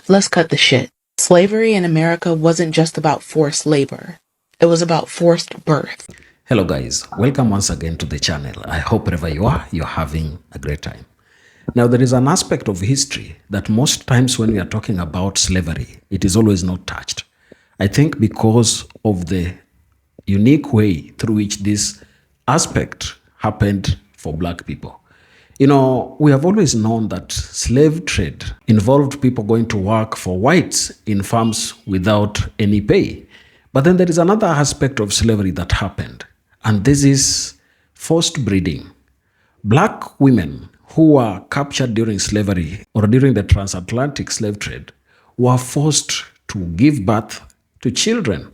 Let's cut the shit. Slavery in America wasn't just about forced labor. It was about forced birth. Hello guys, welcome once again to the channel. I hope wherever you are, you're having a great time. Now there is an aspect of history that most times when we are talking about slavery, it is always not touched. I think because of the unique way through which this aspect happened for black people. You know, we have always known that slave trade involved people going to work for whites in farms without any pay. But then there is another aspect of slavery that happened, and this is forced breeding. Black women who were captured during slavery or during the transatlantic slave trade were forced to give birth to children.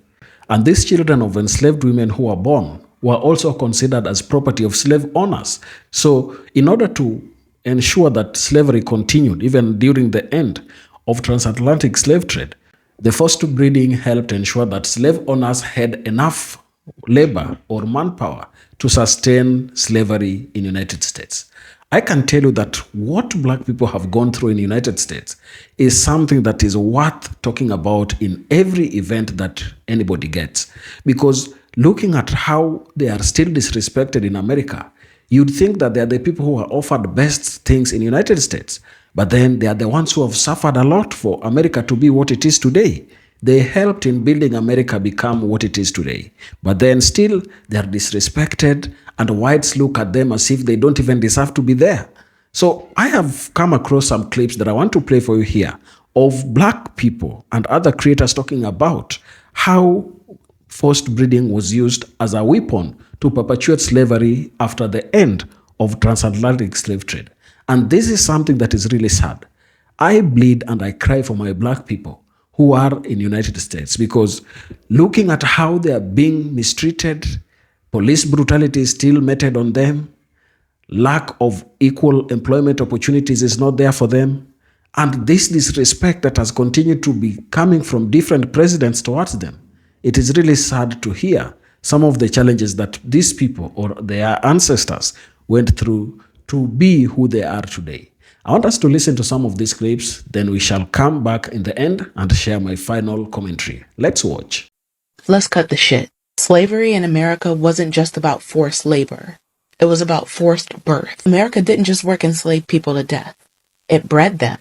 And these children of enslaved women who were born were also considered as property of slave owners. So, in order to ensure that slavery continued even during the end of transatlantic slave trade, the forced breeding helped ensure that slave owners had enough labor or manpower to sustain slavery in the United States. I can tell you that what black people have gone through in the United States is something that is worth talking about in every event that anybody gets. Because looking at how they are still disrespected in America, you'd think that they are the people who are offered best things in the United States. But then they are the ones who have suffered a lot for America to be what it is today. They helped in building America become what it is today. But then still, they are disrespected, and whites look at them as if they don't even deserve to be there. So I have come across some clips that I want to play for you here of black people and other creators talking about how forced breeding was used as a weapon to perpetuate slavery after the end of transatlantic slave trade. And this is something that is really sad. I bleed and I cry for my black people who are in the United States, because looking at how they are being mistreated, police brutality is still meted on them, lack of equal employment opportunities is not there for them, and this disrespect that has continued to be coming from different presidents towards them. It is really sad to hear some of the challenges that these people or their ancestors went through to be who they are today. I want us to listen to some of these clips, then we shall come back in the end and share my final commentary. Let's watch. Let's cut the shit. Slavery in America wasn't just about forced labor. It was about forced birth. America didn't just work enslaved people to death. It bred them.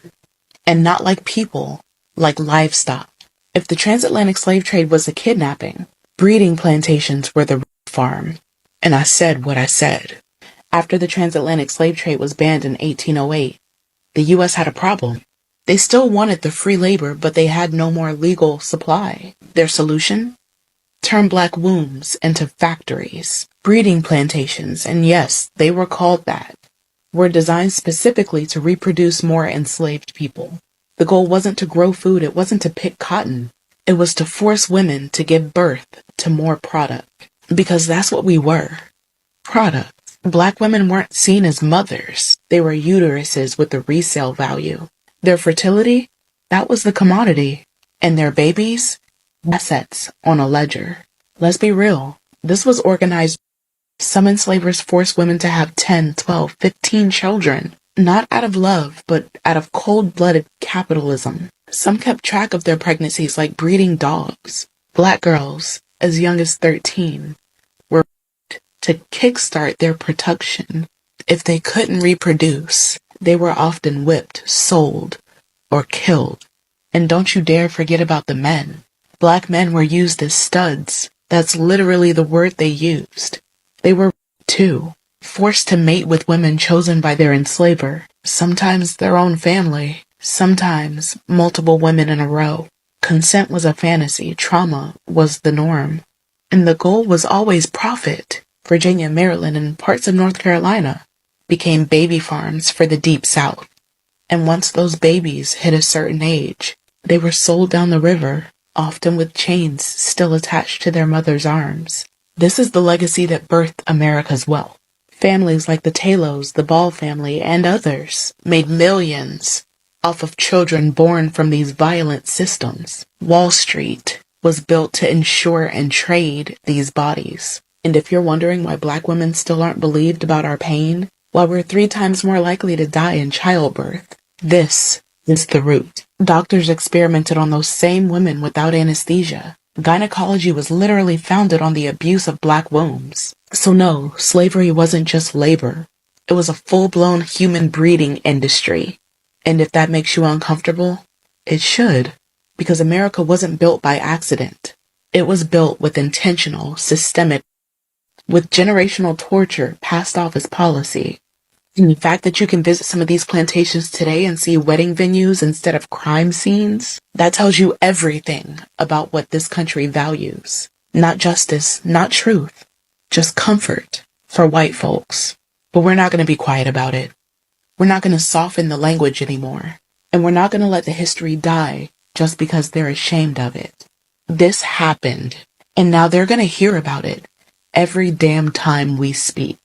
And not like people, like livestock. If the transatlantic slave trade was a kidnapping, breeding plantations were the farm. And I said what I said. After the transatlantic slave trade was banned in 1808, the U.S. had a problem. They still wanted the free labor, but they had no more legal supply. Their solution? Turn black wombs into factories. Breeding plantations, and yes, they were called that, were designed specifically to reproduce more enslaved people. The goal wasn't to grow food, it wasn't to pick cotton. It was to force women to give birth to more product. Because that's what we were. Product. Black women weren't seen as mothers. They were uteruses with a resale value. Their fertility, that was the commodity. And their babies, assets on a ledger. Let's be real. This was organized. Some enslavers forced women to have 10, 12, 15 children. Not out of love, but out of cold-blooded capitalism. Some kept track of their pregnancies like breeding dogs. Black girls, as young as 13, to kickstart their production. If they couldn't reproduce, they were often whipped, sold, or killed. And don't you dare forget about the men. Black men were used as studs. That's literally the word they used. They were, too, forced to mate with women chosen by their enslaver, sometimes their own family, sometimes multiple women in a row. Consent was a fantasy, trauma was the norm. And the goal was always profit. Virginia, Maryland, and parts of North Carolina became baby farms for the Deep South. And once those babies hit a certain age, they were sold down the river, often with chains still attached to their mother's arms. This is the legacy that birthed America's wealth. Families like the Talos, the Ball family, and others made millions off of children born from these violent systems. Wall Street was built to insure and trade these bodies. And if you're wondering why black women still aren't believed about our pain, why we're 3 times more likely to die in childbirth, this is the root. Doctors experimented on those same women without anesthesia. Gynecology was literally founded on the abuse of black wombs. So no, slavery wasn't just labor. It was a full-blown human breeding industry. And if that makes you uncomfortable, it should, because America wasn't built by accident. It was built with intentional, systemic, with generational torture passed off as policy. And the fact that you can visit some of these plantations today and see wedding venues instead of crime scenes, that tells you everything about what this country values. Not justice, not truth, just comfort for white folks. But we're not going to be quiet about it. We're not going to soften the language anymore. And we're not going to let the history die just because they're ashamed of it. This happened, and now they're going to hear about it every damn time we speak.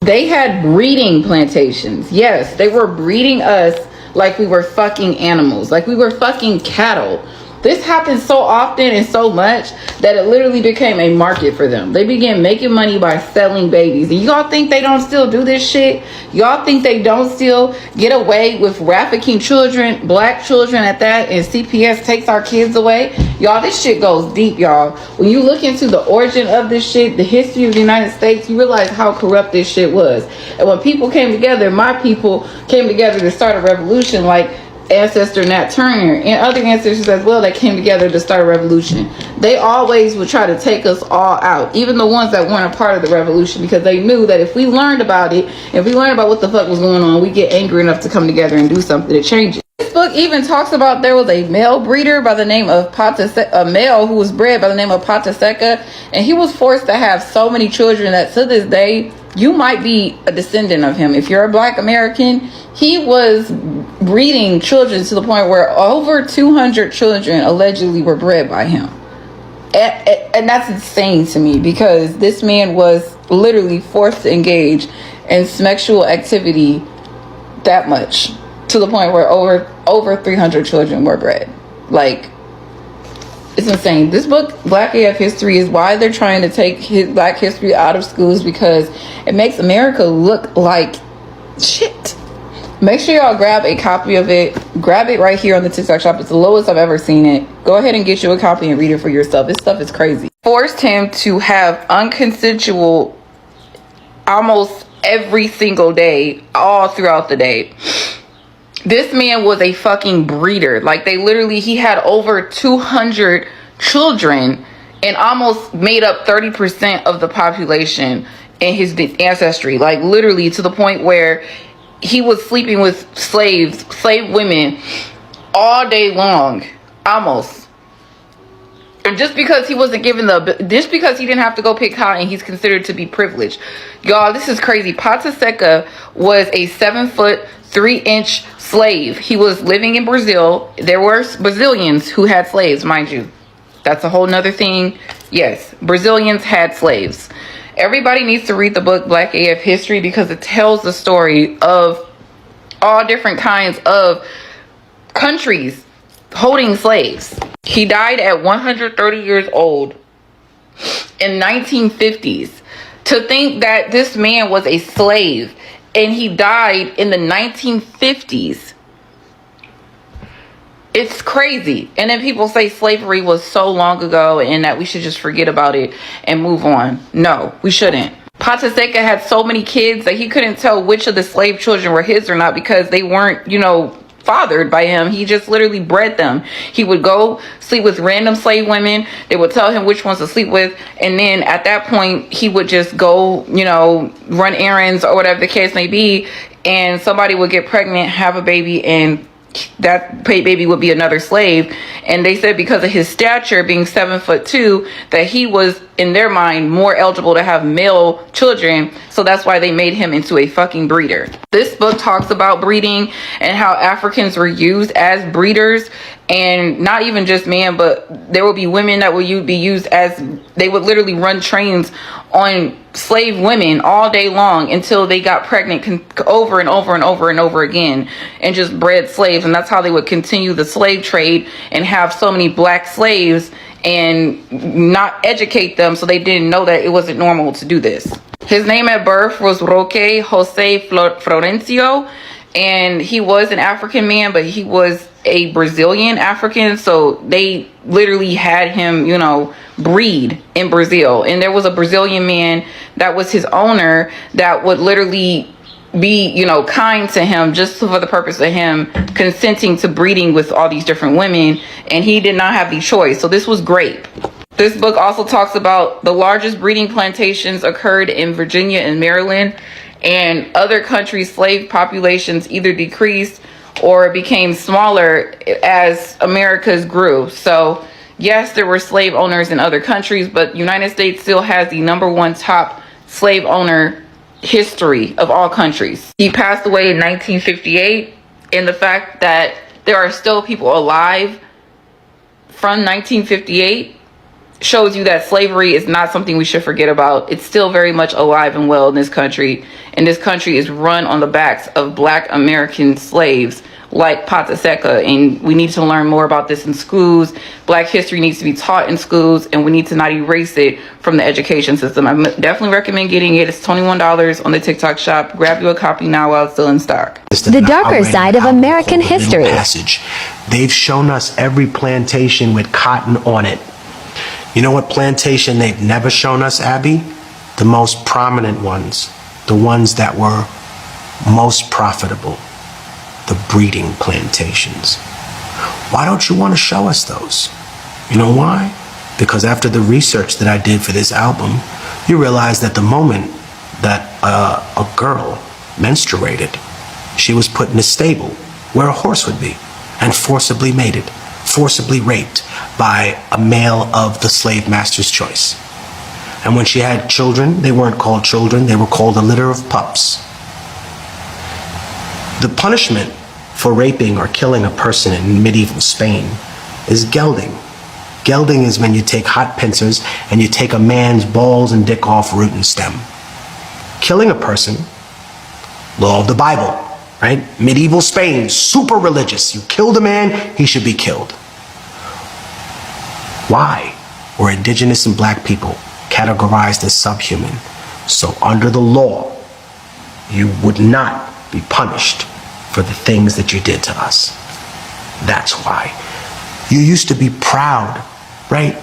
They had breeding plantations. Yes, they were breeding us like we were fucking animals, like we were fucking cattle. This happened so often and so much that it literally became a market for them. They began making money by selling babies. And y'all think they don't still do this shit? Y'all think they don't still get away with trafficking children, black children at that, and CPS takes our kids away? Y'all, this shit goes deep, y'all. When you look into the origin of this shit, the history of the United States, you realize how corrupt this shit was. And when people came together, my people came together to start a revolution, like ancestor Nat Turner and other ancestors as well that came together to start a revolution. They always would try to take us all out, even the ones that weren't a part of the revolution, because they knew that if we learned about it, if we learned about what the fuck was going on, we get angry enough to come together and do something to change it. This book even talks about there was a male breeder by the name of a male who was bred by the name of Pataseca, and he was forced to have so many children that to this day you might be a descendant of him. If you're a black American, he was breeding children to the point where over 200 children allegedly were bred by him. And that's insane to me, because this man was literally forced to engage in sexual activity that much, to the point where over 300 children were bred. Like, it's insane. This book, Black AF History, is why they're trying to take black history out of schools, because it makes America look like shit. Make sure y'all grab a copy of it. Grab it right here on the TikTok shop. It's the lowest I've ever seen it. Go ahead and get you a copy and read it for yourself. This stuff is crazy. Forced him to have unconsensual almost every single day, all throughout the day. This man was a fucking breeder. Like, they literally, he had over 200 children and almost made up 30% of the population in his ancestry. Like, literally, to the point where he was sleeping with slave women all day long, almost. And just because he wasn't given just because he didn't have to go pick cotton, he's considered to be privileged. Y'all, this is crazy. Pataseca was a 7'3" slave. He was living in Brazil. There were Brazilians who had slaves, mind you. That's a whole nother thing. Yes, Brazilians had slaves. Everybody needs to read the book Black AF History, because it tells the story of all different kinds of countries holding slaves. He died at 130 years old in 1950s. To think that this man was a slave and he died in the 1950s. It's crazy. And then people say slavery was so long ago and that we should just forget about it and move on. No, we shouldn't. Pataseca had so many kids that he couldn't tell which of the slave children were his or not, because they weren't, fathered by him. He just literally bred them. He would go sleep with random slave women. They would tell him which ones to sleep with. And then at that point, he would just go, run errands or whatever the case may be. And somebody would get pregnant, have a baby, and that baby would be another slave. And they said because of his stature being 7'2", that he was, in their mind, more eligible to have male children. So that's why they made him into a fucking breeder. This book talks about breeding and how Africans were used as breeders, and not even just men, but there would be women that would be used as, they would literally run trains on slave women all day long until they got pregnant over and over and over and over again, and just bred slaves. And that's how they would continue the slave trade and have so many black slaves and not educate them, so they didn't know that it wasn't normal to do this. His name at birth was Roque Jose Florencio, and he was an African man, but he was a Brazilian African. So they literally had him, you know, breed in Brazil. And there was a Brazilian man that was his owner that would literally be, you know, kind to him just for the purpose of him consenting to breeding with all these different women. And he did not have the choice. So this was grape. This book also talks about the largest breeding plantations occurred in Virginia and Maryland, and other countries' slave populations either decreased or became smaller as America's grew. So yes, there were slave owners in other countries, but United States still has the #1 top slave owner history of all countries. He passed away in 1958, and the fact that there are still people alive from 1958 shows you that slavery is not something we should forget about. It's still very much alive and well in this country, and this country is run on the backs of Black American slaves like Pata Seca, and we need to learn more about this in schools. Black history needs to be taught in schools, and we need to not erase it from the education system. I definitely recommend getting it. It's $21 on the TikTok shop. Grab you a copy now while it's still in stock. The darker side of American history. Passage. They've shown us every plantation with cotton on it. You know what plantation they've never shown us, Abby? The most prominent ones. The ones that were most profitable. The breeding plantations. Why don't you want to show us those? You know why? Because after the research that I did for this album, you realize that the moment that a girl menstruated, she was put in a stable where a horse would be and forcibly mated, forcibly raped by a male of the slave master's choice. And when she had children, they weren't called children, they were called a litter of pups. The punishment for raping or killing a person in medieval Spain is gelding. Gelding is when you take hot pincers and you take a man's balls and dick off root and stem. Killing a person, law of the Bible, right? Medieval Spain, super religious. You killed a man, he should be killed. Why were indigenous and black people categorized as subhuman? So under the law, you would not be punished for the things that you did to us. That's why. You used to be proud, right?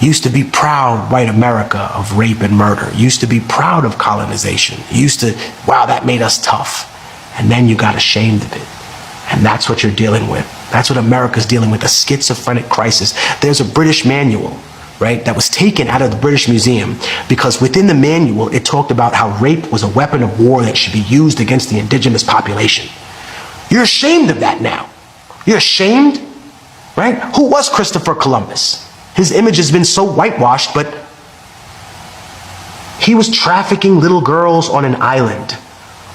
Used to be proud, white America, of rape and murder. Used to be proud of colonization. Used to, wow, that made us tough. And then you got ashamed of it. And that's what you're dealing with. That's what America's dealing with, a schizophrenic crisis. There's a British manual, right, that was taken out of the British Museum because within the manual, it talked about how rape was a weapon of war that should be used against the indigenous population. You're ashamed of that now. You're ashamed, right? Who was Christopher Columbus? His image has been so whitewashed, but he was trafficking little girls on an island.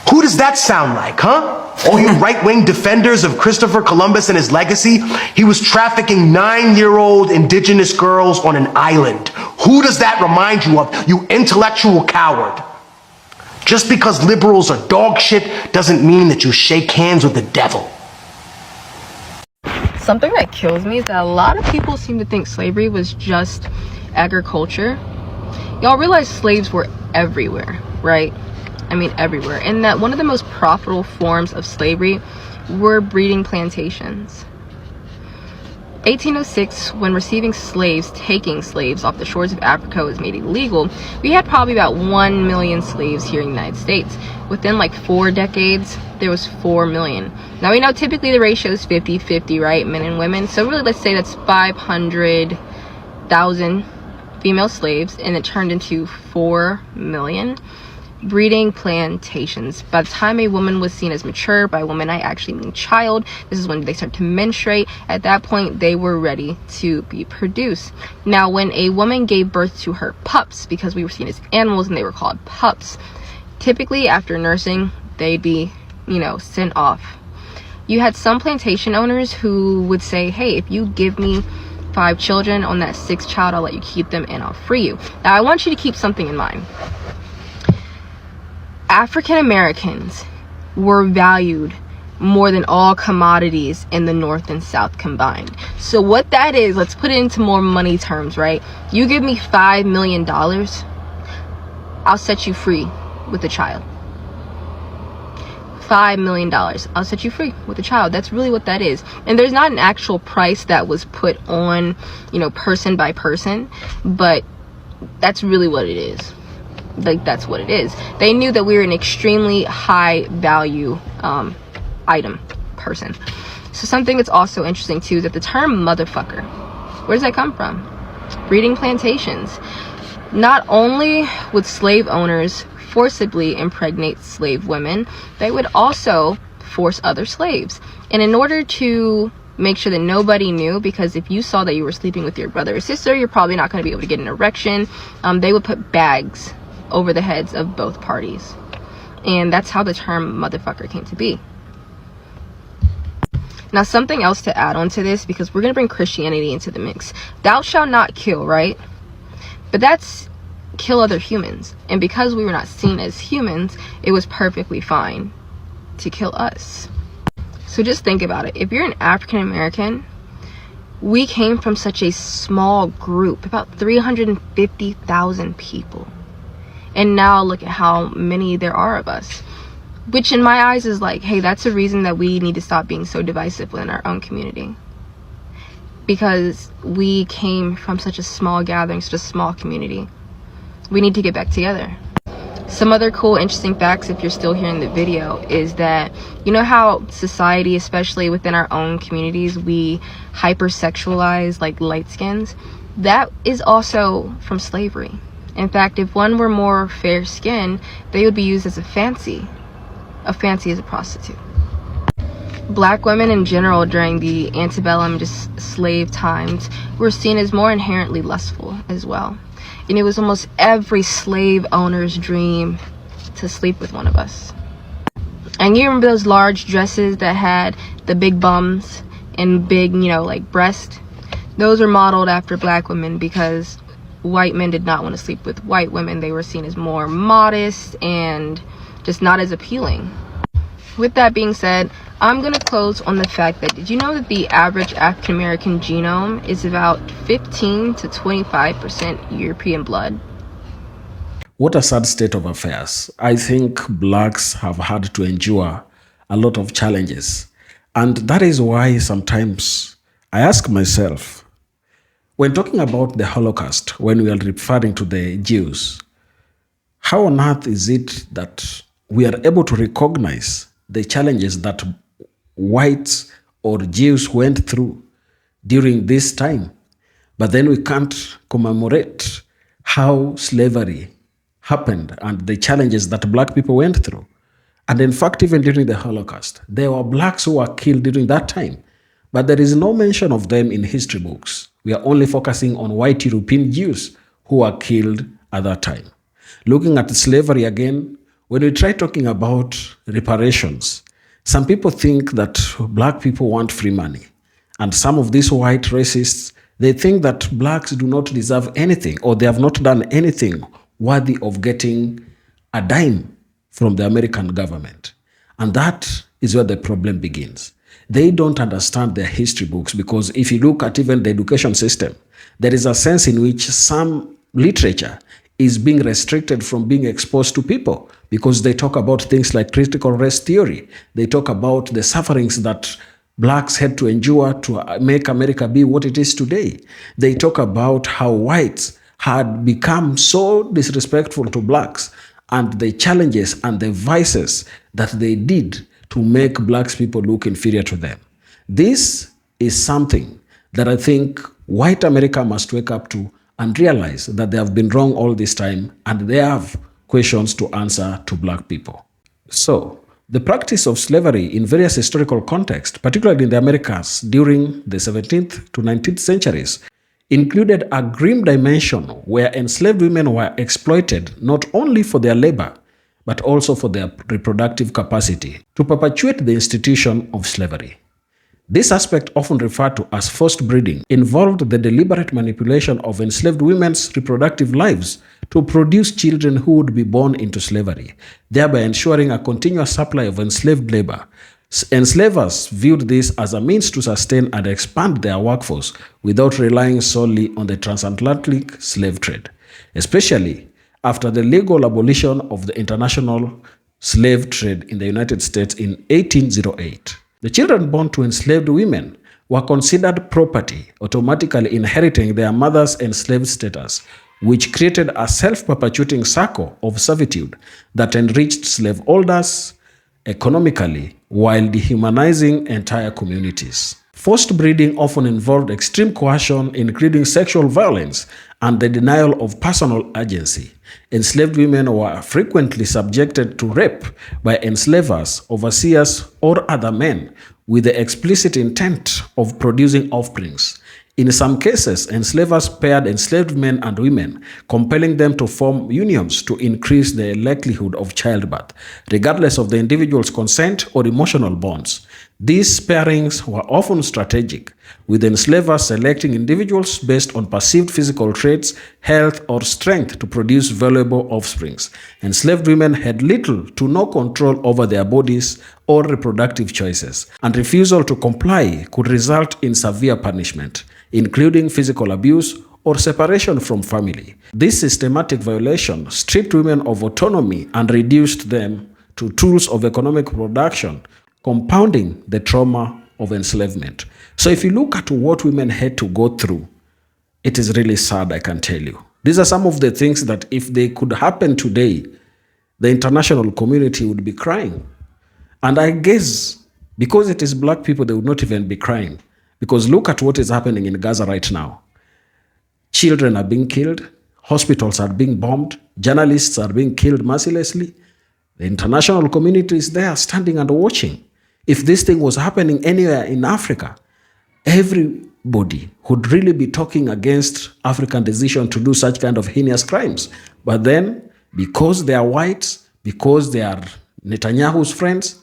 Who does that sound like, huh? All you right-wing defenders of Christopher Columbus and his legacy, he was trafficking 9-year-old indigenous girls on an island. Who does that remind you of, you intellectual coward? Just because liberals are dog shit doesn't mean that you shake hands with the devil. Something that kills me is that a lot of people seem to think slavery was just agriculture. Y'all realize slaves were everywhere, right? I mean everywhere. And that one of the most profitable forms of slavery were breeding plantations. 1806, when receiving slaves, taking slaves off the shores of Africa was made illegal, we had probably about 1 million slaves here in the United States. Within like 4 decades, there was 4 million. Now we know typically the ratio is 50-50, right? Men and women. So really, let's say that's 500,000 female slaves, and it turned into 4 million. Breeding plantations. By the time a woman was seen as mature, by woman I actually mean child, this is when they start to menstruate. At that point, they were ready to be produced. Now, when a woman gave birth to her pups, because we were seen as animals and they were called pups, typically after nursing, they'd be, sent off. You had some plantation owners who would say, hey, if you give me 5 children, on that 6th child, I'll let you keep them and I'll free you. Now, I want you to keep something in mind. African Americans were valued more than all commodities in the North and South combined. So what that is, let's put it into more money terms, right? You give me $5 million, I'll set you free with a child. $5 million. I'll set you free with a child. That's really what that is. And there's not an actual price that was put on, person by person, but that's really what it is. Like, that's what it is. They knew that we were an extremely high value item person. So something that's also interesting too is that the term motherfucker, where does that come from? Breeding plantations. Not only would slave owners forcibly impregnate slave women, they would also force other slaves. And in order to make sure that nobody knew, because if you saw that you were sleeping with your brother or sister, you're probably not going to be able to get an erection, they would put bags over the heads of both parties. And that's how the term motherfucker came to be. Now, something else to add on to this, because we're going to bring Christianity into the mix. Thou shalt not kill, right? But that's kill other humans. And because we were not seen as humans, it was perfectly fine to kill us. So just think about it. If you're an African American, we came from such a small group, about 350,000 people. And now look at how many there are of us. Which in my eyes is like, hey, that's a reason that we need to stop being so divisive within our own community. Because we came from such a small gathering, such a small community. We need to get back together. Some other cool, interesting facts, if you're still here in the video, is that you know how society, especially within our own communities, we hypersexualize like light skins? That is also from slavery. In fact, if one were more fair skinned, they would be used as a fancy as a prostitute. Black women in general during the antebellum, just slave times, were seen as more inherently lustful as well. And it was almost every slave owner's dream to sleep with one of us. And you remember those large dresses that had the big bums and big, like breast? Those were modeled after black women because white men did not want to sleep with white women. They were seen as more modest and just not as appealing. With that being said, I'm going to close on the fact that, did you know that the average African American genome is about 15 to 25% European blood? What a sad state of affairs. I think blacks have had to endure a lot of challenges. And that is why sometimes I ask myself, when talking about the Holocaust, when we are referring to the Jews, how on earth is it that we are able to recognize the challenges that whites or Jews went through during this time, but then we can't commemorate how slavery happened and the challenges that black people went through? And in fact, even during the Holocaust, there were blacks who were killed during that time, but there is no mention of them in history books. We are only focusing on white European Jews who were killed at that time. Looking at slavery again, when we try talking about reparations, some people think that black people want free money. And some of these white racists, they think that blacks do not deserve anything, or they have not done anything worthy of getting a dime from the American government. And that is where the problem begins. They don't understand their history books, because if you look at even the education system, there is a sense in which some literature is being restricted from being exposed to people, because they talk about things like critical race theory. They talk about the sufferings that blacks had to endure to make America be what it is today. They talk about how whites had become so disrespectful to blacks and the challenges and the vices that they did to make blacks people look inferior to them. This is something that I think white America must wake up to and realize that they have been wrong all this time, and they have questions to answer to black people. So, the practice of slavery in various historical contexts, particularly in the Americas during the 17th to 19th centuries, included a grim dimension where enslaved women were exploited not only for their labor, but also for their reproductive capacity to perpetuate the institution of slavery. This aspect, often referred to as forced breeding, involved the deliberate manipulation of enslaved women's reproductive lives to produce children who would be born into slavery, thereby ensuring a continuous supply of enslaved labor. Enslavers viewed this as a means to sustain and expand their workforce without relying solely on the transatlantic slave trade, especially after the legal abolition of the International slave trade in the United States in 1808. The children born to enslaved women were considered property, automatically inheriting their mother's enslaved status, which created a self-perpetuating circle of servitude that enriched slaveholders economically while dehumanizing entire communities. Forced breeding often involved extreme coercion, including sexual violence and the denial of personal agency. Enslaved women were frequently subjected to rape by enslavers, overseers, or other men with the explicit intent of producing offsprings. In some cases, enslavers paired enslaved men and women, compelling them to form unions to increase the likelihood of childbirth, regardless of the individual's consent or emotional bonds. These pairings were often strategic, with enslavers selecting individuals based on perceived physical traits, health, or strength to produce valuable offsprings. Enslaved women had little to no control over their bodies or reproductive choices, and refusal to comply could result in severe punishment, including physical abuse or separation from family. This systematic violation stripped women of autonomy and reduced them to tools of economic production, compounding the trauma of enslavement. So if you look at what women had to go through, it is really sad, I can tell you. These are some of the things that if they could happen today, the international community would be crying. And I guess because it is black people, they would not even be crying. Because look at what is happening in Gaza right now. Children are being killed, hospitals are being bombed, journalists are being killed mercilessly. The international community is there standing and watching. If this thing was happening anywhere in Africa, everybody would really be talking against African decision to do such kind of heinous crimes. But then, because they are whites, because they are Netanyahu's friends,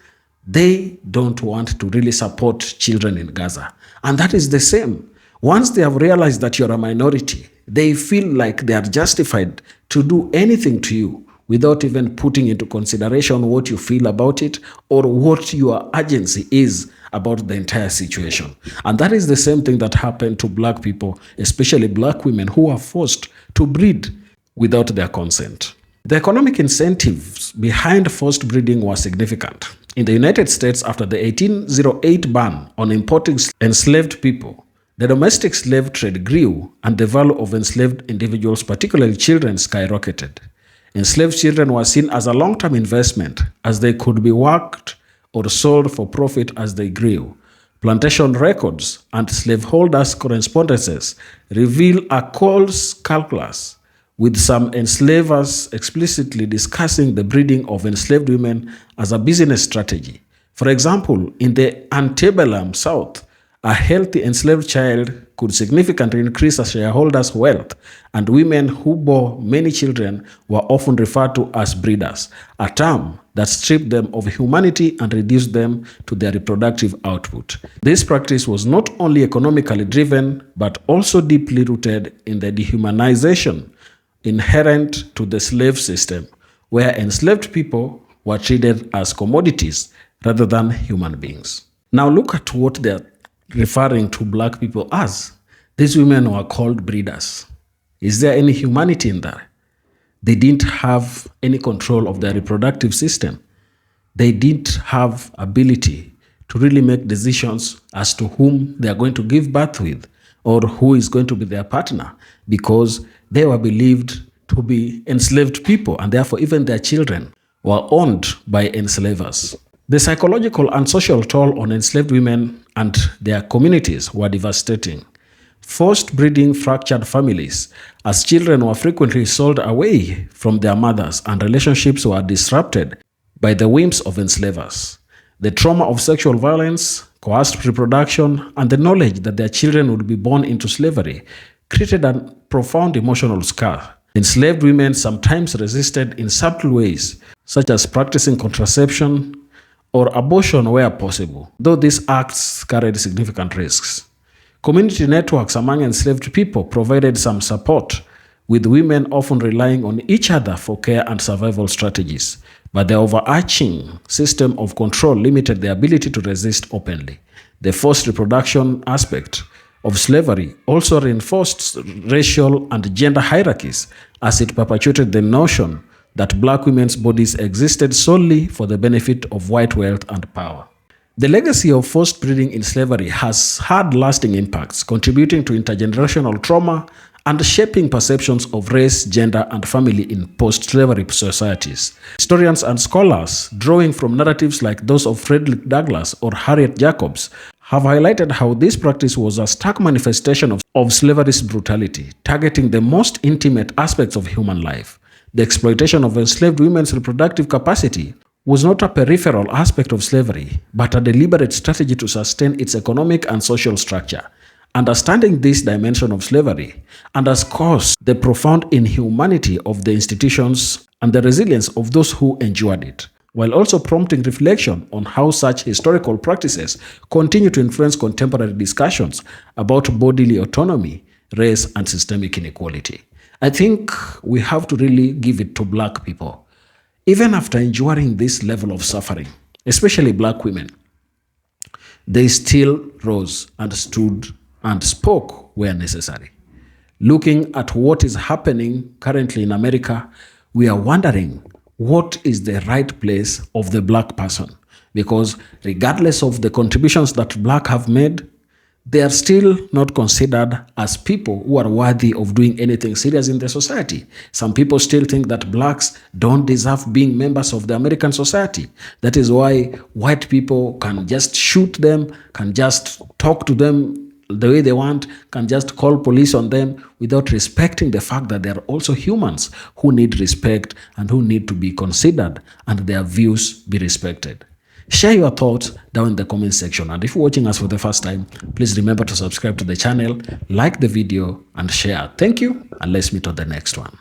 they don't want to really support children in Gaza. And that is the same. Once they have realized that you're a minority, they feel like they are justified to do anything to you without even putting into consideration what you feel about it or what your agency is about the entire situation. And that is the same thing that happened to black people, especially black women who are forced to breed without their consent. The economic incentives behind forced breeding were significant. In the United States, after the 1808 ban on importing enslaved people, the domestic slave trade grew and the value of enslaved individuals, particularly children, skyrocketed. Enslaved children were seen as a long-term investment as they could be worked or sold for profit as they grew. Plantation records and slaveholders' correspondences reveal a cold calculus, with some enslavers explicitly discussing the breeding of enslaved women as a business strategy. For example, in the antebellum South, a healthy enslaved child could significantly increase a shareholder's wealth, and women who bore many children were often referred to as breeders, a term that stripped them of humanity and reduced them to their reproductive output. This practice was not only economically driven, but also deeply rooted in the dehumanization inherent to the slave system, where enslaved people were treated as commodities rather than human beings. Now look at what they're referring to black people as. These women were called breeders. Is there any humanity in that? They didn't have any control of their reproductive system. They didn't have ability to really make decisions as to whom they are going to give birth with or who is going to be their partner, because they were believed to be enslaved people, and therefore even their children were owned by enslavers. The psychological and social toll on enslaved women and their communities were devastating. Forced breeding fractured families, as children were frequently sold away from their mothers and relationships were disrupted by the whims of enslavers. The trauma of sexual violence, coerced reproduction, and the knowledge that their children would be born into slavery created a profound emotional scar. Enslaved women sometimes resisted in subtle ways, such as practicing contraception or abortion where possible, though these acts carried significant risks. Community networks among enslaved people provided some support, with women often relying on each other for care and survival strategies, but the overarching system of control limited their ability to resist openly. The forced reproduction aspect of slavery also reinforced racial and gender hierarchies, as it perpetuated the notion that black women's bodies existed solely for the benefit of white wealth and power. The legacy of forced breeding in slavery has had lasting impacts, contributing to intergenerational trauma and shaping perceptions of race, gender, and family in post-slavery societies. Historians and scholars, drawing from narratives like those of Frederick Douglass or Harriet Jacobs, have highlighted how this practice was a stark manifestation of slavery's brutality, targeting the most intimate aspects of human life. The exploitation of enslaved women's reproductive capacity was not a peripheral aspect of slavery, but a deliberate strategy to sustain its economic and social structure. Understanding this dimension of slavery underscores the profound inhumanity of the institutions and the resilience of those who endured it, while also prompting reflection on how such historical practices continue to influence contemporary discussions about bodily autonomy, race, and systemic inequality. I think we have to really give it to black people. Even after enduring this level of suffering, especially black women, they still rose and stood and spoke where necessary. Looking at what is happening currently in America, we are wondering what is the right place of the black person, because regardless of the contributions that black have made, they are still not considered as people who are worthy of doing anything serious in the society. Some people still think that blacks don't deserve being members of the American society. That is why white people can just shoot them, can just talk to them the way they want, can just call police on them without respecting the fact that they are also humans who need respect and who need to be considered and their views be respected. Share your thoughts down in the comment section, and if you're watching us for the first time, please remember to subscribe to the channel, like the video, and share. Thank you, and let's meet on the next one.